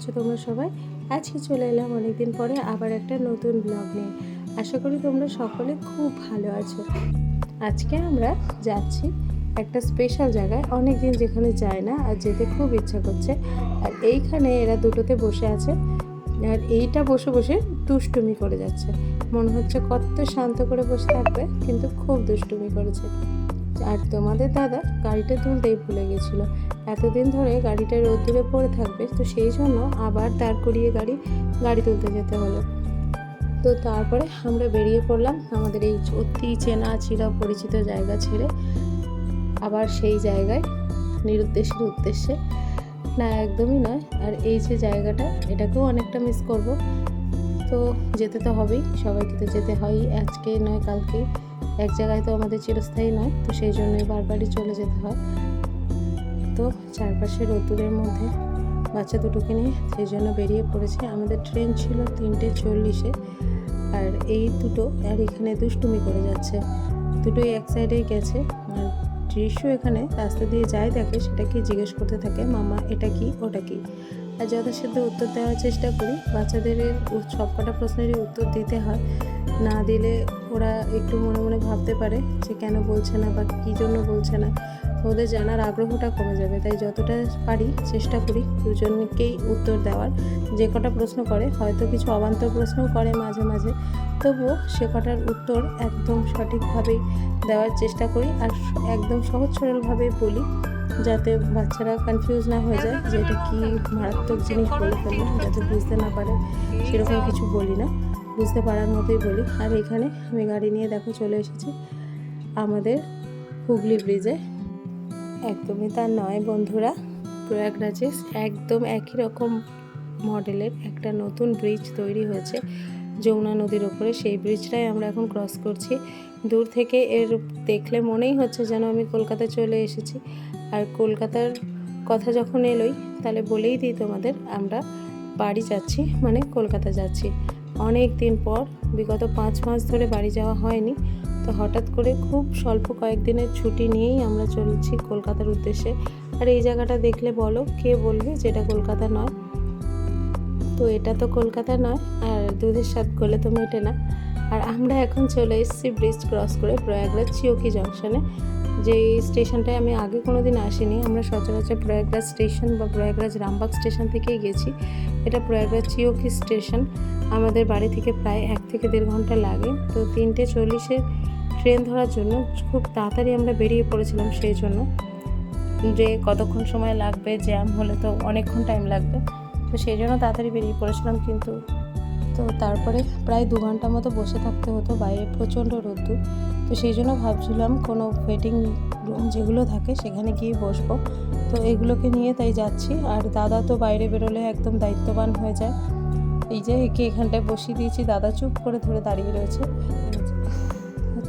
আছো তোমরা সবাই? আজকে চলে এলাম অনেকদিন পরে আবার একটা নতুন ব্লগ নিয়ে। আশা করি তোমরা সকলে খুব ভালো আছো। আজকে আমরা যাচ্ছি একটা স্পেশাল জায়গায়, অনেক দিন যেখানে যায় না আর যেতে খুব ইচ্ছা করছে। আর এইখানে এরা দুটোতে বসে আছে, আর এইটা বসে বসে দুষ্টুমি করে যাচ্ছে। মনে হচ্ছে কত শান্ত করে বসে থাকবে, কিন্তু খুব দুষ্টুমি করেছে। আর তোমাদের দাদা গাড়িটা তুলতেই ভুলে গেছিলো। এতদিন ধরে গাড়িটা রোদ্দুরে পড়ে থাকবে, তো সেই জন্য আবার দাঁড় করিয়ে গাড়ি তুলতে যেতে হলো। তো তারপরে আমরা বেরিয়ে পড়লাম আমাদের এই অতি চেনা পরিচিত জায়গা ছেড়ে আবার সেই জায়গায় নিরুদ্দেশের উদ্দেশ্যে। না, একদমই নয়। আর এই যে জায়গাটা, এটাকেও অনেকটা মিস করব। তো যেতে তো হবেই, সবাইকে তো যেতে হয়ই, আজকে নয় কালকে। এক জায়গায় তো আমাদের চিরস্থায়ী নয়, তো সেই জন্যই বারবারই চলে যেতে হয়। তো চারপাশে রোদ্দুরের মধ্যে বাচ্চা দুটোকে নিয়ে সেই জন্য বেরিয়ে পড়েছি। আমাদের ট্রেন ছিল 3:40-এ, আর এই দুটো আর এখানে দুষ্টুমি করে যাচ্ছে। দুটোই এক সাইডেই গেছে। আর দৃশ্য এখানে রাস্তা দিয়ে যায়, দেখে সেটাকে জিজ্ঞেস করতে থাকে, মামা এটা কি, ওটা কি। আর যথাসাধ্য উত্তর দেওয়ার চেষ্টা করি। বাচ্চাদের সবকটা প্রশ্নেরই উত্তর দিতে হয়, না দিলে ওরা একটু মনে মনে ভাবতে পারে যে কেন বলছে না বা কী জন্য বলছে না, ওদের জানার আগ্রহটা কমে যাবে। তাই যতটা পারি চেষ্টা করি দুজনকেই উত্তর দেওয়ার। যে কটা প্রশ্ন করে, হয়তো কিছু অবান্তর প্রশ্নও করে মাঝে মাঝে, তবুও সে কটার উত্তর একদম সঠিকভাবেই দেওয়ার চেষ্টা করি। আর একদম সহজ সরলভাবেই বলি, যাতে বাচ্চারা কনফিউজ না হয়ে যায় যে এটা কী মারাত্মক জিনিস বলে ফেললাম, যাতে বুঝতে না পারে সেরকম কিছু বলি না, বুঝতে পারার মতোই বলি। আর এখানে আমি গাড়ি নিয়ে দেখো চলে এসেছি আমাদের হুগলি ব্রিজে। একদমই তা নয় বন্ধুরা, প্রয়াগরাজে একদম একই রকম মডেলের একটা নতুন ব্রিজ তৈরি হয়েছে যমুনা নদীর ওপরে। সেই ব্রিজটাই আমরা এখন ক্রস করছি। দূর থেকে এর দেখলে মনেই হচ্ছে যেন আমি কলকাতা চলে এসেছি। আর কলকাতার কথা যখন এলোই, তাহলে বলেই দিই তোমাদের, আমরা বাড়ি যাচ্ছি, মানে কলকাতা যাচ্ছি। অনেক দিন পর, বিগত 5 মাস ধরে বাড়ি যাওয়া হয়নি। তো হঠাৎ করে খুব স্বল্প কয়েকদিনের ছুটি নিয়েই আমরা চলছি কলকাতার উদ্দেশ্যে। আর এই জায়গাটা দেখলে বলো, কে বলবে যে এটা কলকাতা নয়? তো এটা তো কলকাতা নয়, আর দুধের স্বাদ গলে তো মেটে না। আর আমরা এখন চলে এসেছি ব্রিজ ক্রস করে প্রয়াগরাজ চিওকি জংশনে, যে স্টেশনটায় আমি আগে কোনো দিন আসিনি। আমরা সচরাচর প্রয়াগরাজ স্টেশন বা প্রয়াগরাজ রামবাগ স্টেশন থেকেই গেছি। এটা প্রয়াগরাজ চিওকি স্টেশন। আমাদের বাড়ি থেকে প্রায় 1 থেকে 1.5 ঘন্টা লাগে। তো 3:40-এর ট্রেন ধরার জন্য খুব তাড়াতাড়ি আমরা বেরিয়ে পড়েছিলাম, সেই জন্য যে কতক্ষণ সময় লাগবে, জ্যাম হলে তো অনেকক্ষণ টাইম লাগবে, তো সেই জন্য তাড়াতাড়ি বেরিয়ে পড়েছিলাম। কিন্তু তো তারপরে প্রায় 2 ঘন্টা মতো বসে থাকতে হতো, বাইরে প্রচণ্ড রোদ্দুর। তো সেই জন্য ভাবছিলাম কোনো ওয়েটিং রুম যেগুলো থাকে সেখানে গিয়ে বসবো। তো এগুলোকে নিয়ে তাই যাচ্ছি। আর দাদা তো বাইরে বেরোলে একদম দায়িত্ববান হয়ে যায়। এই যে একে এখানটায় বসিয়ে দিয়েছি, দাদা চুপ করে ধরে দাঁড়িয়ে রয়েছে।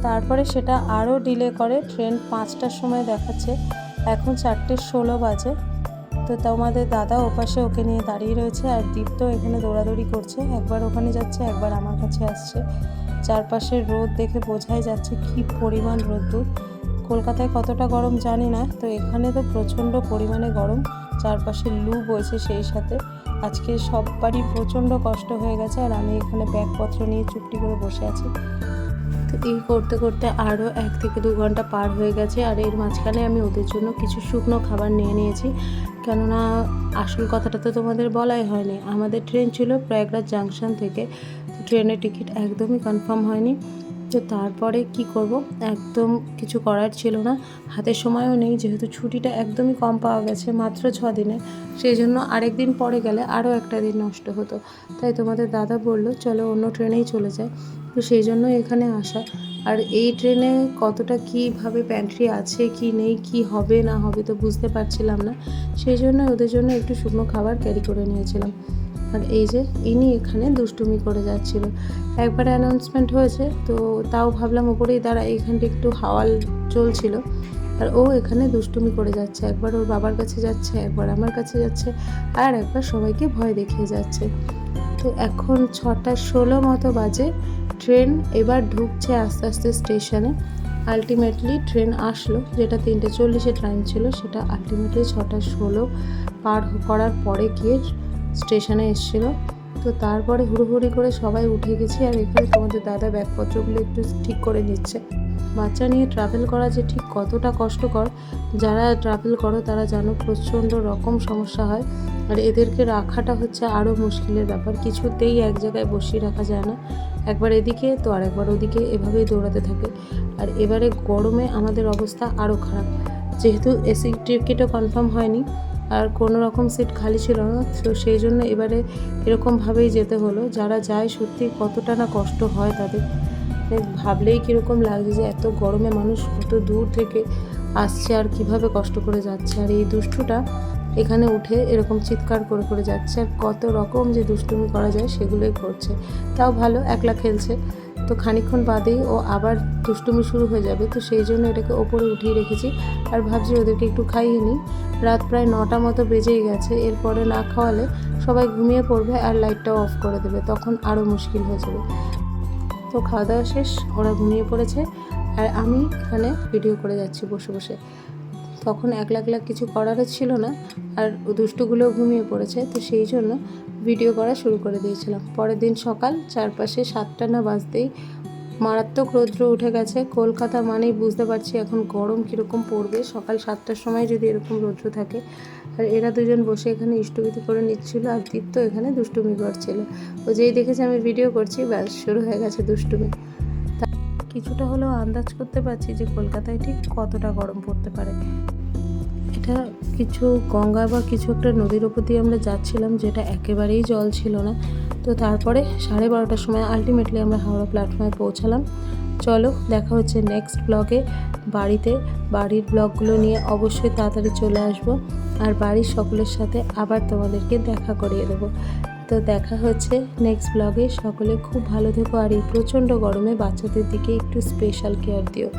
তারপরে সেটা আরও ডিলে করে, ট্রেন 5টার সময় দেখাচ্ছে, এখন 4:16 বাজে। তো তোমাদের দাদা ওপাশে ওকে নিয়ে দাঁড়িয়ে রয়েছে, আর দীপ্ত এখানে দৌড়াদৌড়ি করছে, একবার ওখানে যাচ্ছে একবার আমার কাছে আসছে। চারপাশের রোদ দেখে বোঝাই যাচ্ছে কি পরিমাণ রোদ্দুর। কলকাতায় কতটা গরম জানি না, তো এখানে তো প্রচণ্ড পরিমাণে গরম, চারপাশে লু বইছে। সেই সাথে আজকে সববারই প্রচণ্ড কষ্ট হয়ে গেছে। আর আমি এখানে ব্যাগপত্র নিয়ে চুপটি করে বসে আছি। তো এই করতে করতে আরও 1 থেকে 2 ঘন্টা পার হয়ে গেছে। আর এর মাঝখানে আমি ওদের জন্য কিছু শুকনো খাবার নিয়ে নিয়েছি, কেননা আসল কথাটা তো তোমাদের বলাই হয়নি। আমাদের ট্রেন ছিল প্রয়াগরাজ জাংশন থেকে, ট্রেনের টিকিট একদমই কনফার্ম হয়নি। তো তারপরে কি করব, একদম কিছু করার ছিল না, হাতে সময়ও নেই, যেহেতু ছুটিটা একদমই কম পাওয়া গেছে, মাত্র 6 দিনে। সেই জন্য আরেক দিন পরে গেলে আরও একটা দিন নষ্ট হতো। তাই তোমাদের দাদা বলল চলো অন্য ট্রেনেই চলে যায়। তো সেই জন্য এখানে আসা। আর এই ট্রেনে কতটা কীভাবে প্যান্ট্রি আছে কি নেই, কি হবে না হবে তো বুঝতে পারছিলাম না। সেই জন্য ওদের জন্য একটু শুকনো খাবার ক্যারি করে নিয়েছিলাম। আর এই যে ইনি এখানে দুষ্টুমি করে যাচ্ছিল। একবার অ্যানাউন্সমেন্ট হয়েছে, তো তাও ভাবলাম ওপরেই দাঁড়া, এখানটা একটু হাওয়া চলছিল। আর ও এখানে দুষ্টুমি করে যাচ্ছে, একবার ওর বাবার কাছে যাচ্ছে, একবার আমার কাছে যাচ্ছে, আর একবার সবাইকে ভয় দেখিয়ে যাচ্ছে। তো এখন 6:16 মতো বাজে, ট্রেন এবার ঢুকছে আস্তে আস্তে স্টেশনে। আলটিমেটলি ট্রেন আসলো, যেটা 3:40-এ টাইম ছিল, সেটা আলটিমেটলি 6:16 পার করার পরে গিয়ে স্টেশনে এসেছিলো। তো তারপরে হুড়োহুড়ি করে সবাই উঠে গেছি, আর এখানে তোমাদের দাদা ব্যাগপত্রগুলো একটু ঠিক করে নিচ্ছে। বাচ্চা নিয়ে ট্রাভেল করা যে ঠিক কতটা কষ্টকর, যারা ট্রাভেল করো তারা জানো, প্রচণ্ড রকম সমস্যা হয়। আর এদেরকে রাখাটা হচ্ছে আরও মুশকিলের ব্যাপার, কিছুতেই এক জায়গায় বসিয়ে রাখা যায় না, একবার এদিকে তো আর একবার ওদিকে, এভাবেই দৌড়াতে থাকে। আর এবারে গরমে আমাদের অবস্থা আরও খারাপ, যেহেতু এসি টিকিটও কনফার্ম হয়নি আর কোনো রকম সিট খালি ছিল না, তো সেই জন্য এবারে এরকমভাবেই যেতে হলো। যারা যায় সত্যি কতটা না কষ্ট হয় তাদের, ভাবলেই কীরকম লাগছে যে এত গরমে মানুষ কত দূর থেকে আসছে আর কিভাবে কষ্ট করে যাচ্ছে। আর এই দুষ্টুটা এখানে উঠে এরকম চিৎকার করে করে যাচ্ছে, আর কত রকম যে দুষ্টুমি করা যায় সেগুলোই করছে। তাও ভালো, একলা খেলছে, তো খানিকক্ষণ বাদেই ও আবার দুষ্টুমি শুরু হয়ে যাবে, তো সেই জন্য এটাকে ওপরে উঠিয়ে রেখেছি। আর ভাবছি ওদেরকে একটু খাইয়ে নিই। রাত প্রায় 9টা মতো বেজেই গেছে, এরপরে না খাওয়ালে সবাই ঘুমিয়ে পড়বে আর লাইটটাও অফ করে দেবে, তখন আরও মুশকিল হয়ে যাবে। তো খাওয়া দাওয়া শেষ, ওরা ঘুমিয়ে পড়েছে, আর আমি এখানে ভিডিও করে যাচ্ছি বসে বসে। তখন একলা একলা কিছু করারও ছিল না, আর দুষ্টুগুলোও ঘুমিয়ে পড়েছে, তো সেই জন্য ভিডিও করা শুরু করে দিয়েছিলাম। পরের দিন সকাল, চারপাশে 7টা না বাজতেই মারাত্মক রৌদ্র উঠে গেছে। কলকাতা মানেই বুঝতে পারছি এখন গরম কীরকম পড়বে, সকাল 7টার সময় যদি এরকম রৌদ্র থাকে। আর এরা দুজন বসে এখানে ইষ্টবিতি করে নিচ্ছিল, আর দীপ্ত এখানে দুষ্টুমি করছিল। ও যেই দেখেছে আমি ভিডিও করছি, ব্যাস শুরু হয়ে গেছে দুষ্টুমি। কিছুটা হলেও আন্দাজ করতে পারছি যে কলকাতায় ঠিক কতটা গরম পড়তে পারে। এটা কিছু গঙ্গা বা কিছু একটা নদীর ওপর দিয়ে আমরা যাচ্ছিলাম, যেটা একেবারেই জল ছিল না। তো তারপরে 12:30টার সময় আলটিমেটলি আমরা হাওড়া প্ল্যাটফর্মে পৌঁছালাম। চলো দেখা হচ্ছে নেক্সট ব্লগে। বাড়ির ব্লগগুলো নিয়ে অবশ্যই তাড়াতাড়ি চলে আসবো, আর বাড়ির সকলের সাথে আবার তোমাদেরকে দেখা করিয়ে দেবো। তো দেখা হচ্ছে নেক্সট ব্লগে। সকলে খুব ভালো থেকো, আর এই প্রচণ্ড গরমে বাচ্চাদের দিকে একটু স্পেশাল কেয়ার দিও।